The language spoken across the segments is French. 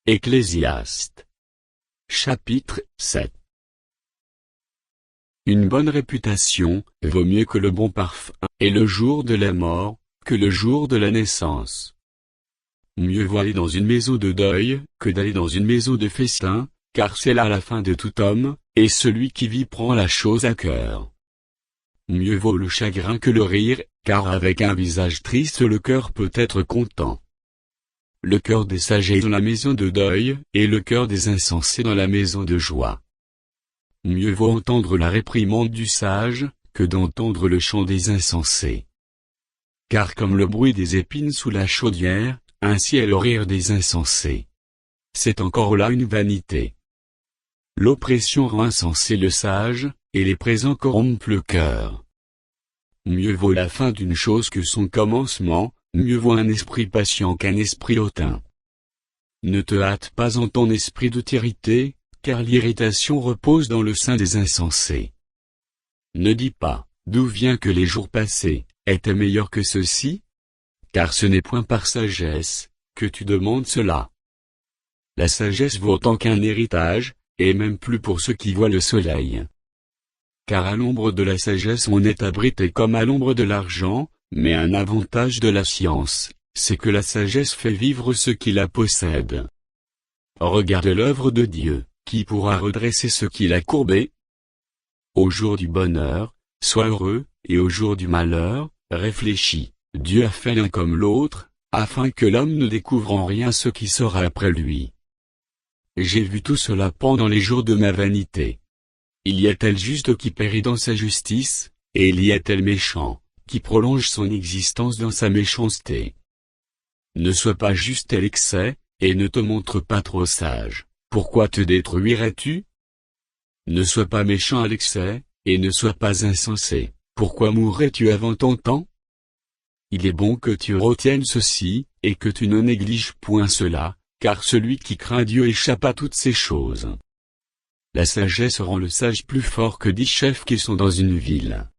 Ecclésiaste. Chapitre 7. Une bonne réputation vaut mieux que le bon parfum, et le jour de la mort que le jour de la naissance. Mieux vaut aller dans une maison de deuil que d'aller dans une maison de festin, car c'est là la fin de tout homme, et celui qui vit prend la chose à cœur. Mieux vaut le chagrin que le rire, car avec un visage triste le cœur peut être content. Le cœur des sages est dans la maison de deuil, et le cœur des insensés dans la maison de joie. Mieux vaut entendre la réprimande du sage, que d'entendre le chant des insensés. Car comme le bruit des épines sous la chaudière, ainsi est le rire des insensés. C'est encore là une vanité. L'oppression rend insensé le sage, et les présents corrompent le cœur. Mieux vaut la fin d'une chose que son commencement, mieux vaut un esprit patient qu'un esprit hautain. Ne te hâte pas en ton esprit de t'irriter, car l'irritation repose dans le sein des insensés. Ne dis pas, d'où vient que les jours passés étaient meilleurs que ceux-ci? Car ce n'est point par sagesse que tu demandes cela. La sagesse vaut autant qu'un héritage, et même plus pour ceux qui voient le soleil. Car à l'ombre de la sagesse on est abrité comme à l'ombre de l'argent, mais un avantage de la science, c'est que la sagesse fait vivre ceux qui la possèdent. Regarde l'œuvre de Dieu, qui pourra redresser ceux qui l'a courbé? Au jour du bonheur, sois heureux, et au jour du malheur, réfléchis. Dieu a fait l'un comme l'autre, afin que l'homme ne découvre en rien ce qui sera après lui. J'ai vu tout cela pendant les jours de ma vanité. Il y a-t-il juste qui périt dans sa justice, et il y a-t-il méchant qui prolonge son existence dans sa méchanceté? Ne sois pas juste à l'excès, et ne te montre pas trop sage. Pourquoi te détruirais-tu? Ne sois pas méchant à l'excès, et ne sois pas insensé. Pourquoi mourrais-tu avant ton temps? Il est bon que tu retiennes ceci, et que tu ne négliges point cela, car celui qui craint Dieu échappe à toutes ces choses. La sagesse rend le sage plus fort que 10 chefs qui sont dans une ville.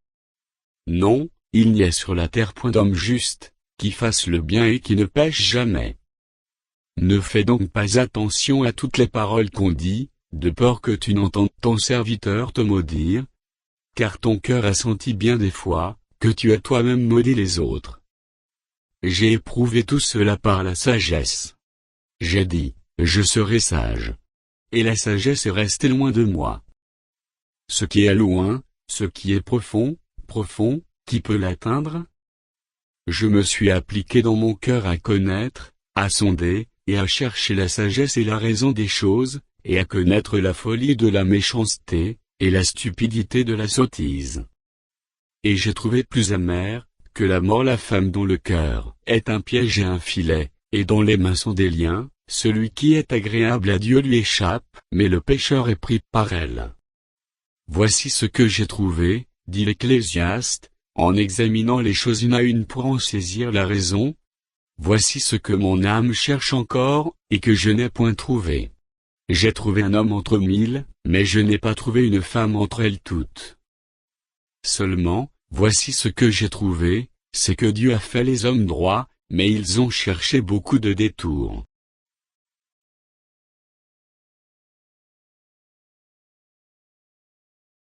Non, il n'y a sur la terre point d'homme juste, qui fasse le bien et qui ne pêche jamais. Ne fais donc pas attention à toutes les paroles qu'on dit, de peur que tu n'entendes ton serviteur te maudire, car ton cœur a senti bien des fois, que tu as toi-même maudit les autres. J'ai éprouvé tout cela par la sagesse. J'ai dit, je serai sage. Et la sagesse est restée loin de moi. Ce qui est loin, ce qui est profond, qui peut l'atteindre? Je me suis appliqué dans mon cœur à connaître, à sonder, et à chercher la sagesse et la raison des choses, et à connaître la folie de la méchanceté, et la stupidité de la sottise. Et j'ai trouvé plus amère que la mort la femme dont le cœur est un piège et un filet, et dont les mains sont des liens. Celui qui est agréable à Dieu lui échappe, mais le pécheur est pris par elle. Voici ce que j'ai trouvé, dit l'Ecclésiaste, en examinant les choses une à une pour en saisir la raison. Voici ce que mon âme cherche encore, et que je n'ai point trouvé. J'ai trouvé un homme entre 1000, mais je n'ai pas trouvé une femme entre elles toutes. Seulement, voici ce que j'ai trouvé, c'est que Dieu a fait les hommes droits, mais ils ont cherché beaucoup de détours.